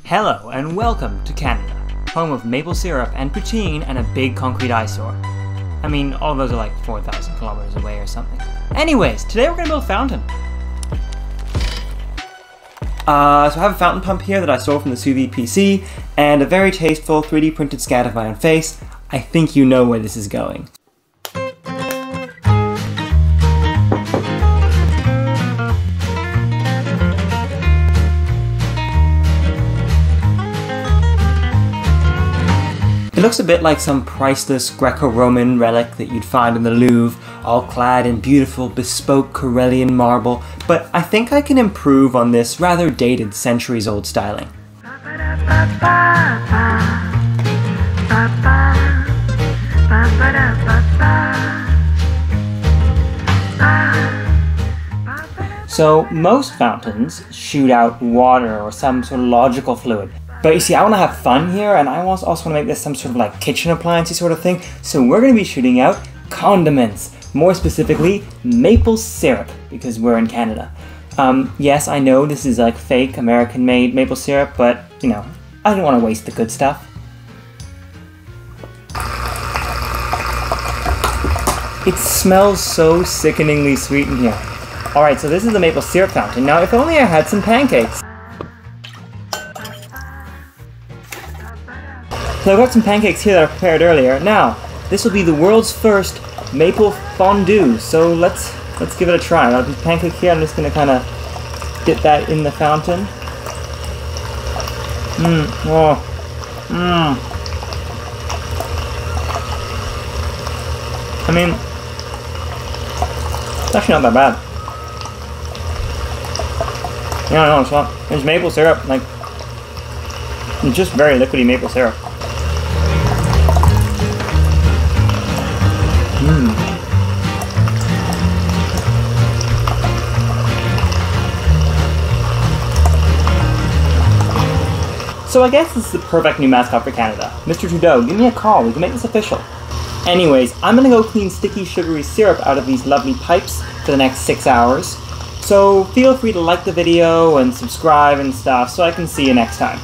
Hello and welcome to Canada, home of maple syrup and poutine and a big concrete eyesore. I mean, all of those are like 4,000 kilometers away or something. Anyways, today we're gonna build a fountain. So I have a fountain pump here that I stole from the sous-vide PC, and a very tasteful 3D printed scat of my own face. I think you know where this is going. It looks a bit like some priceless Greco-Roman relic that you'd find in the Louvre, all clad in beautiful, bespoke Corellian marble, but I think I can improve on this rather dated, centuries-old styling. So, most fountains shoot out water or some sort of logical fluid. But you see, I want to have fun here, and I also want to make this some sort of like kitchen appliance sort of thing. So we're going to be shooting out condiments, more specifically maple syrup, because we're in Canada. Yes, I know this is like fake American-made maple syrup, but you know, I don't want to waste the good stuff. It smells so sickeningly sweet in here. Alright, so this is the maple syrup fountain. Now, if only I had some pancakes. So I've got some pancakes here that I prepared earlier. Now, this will be the world's first maple fondue. So let's give it a try. I've got this pancake here. I'm just gonna kind of dip that in the fountain. I mean, it's actually not that bad. Yeah, no, it's not. It's maple syrup, like, it's just very liquidy maple syrup. So I guess this is the perfect new mascot for Canada. Mr. Trudeau, give me a call, we can make this official. Anyways, I'm gonna go clean sticky sugary syrup out of these lovely pipes for the next 6 hours. So feel free to like the video and subscribe and stuff so I can see you next time.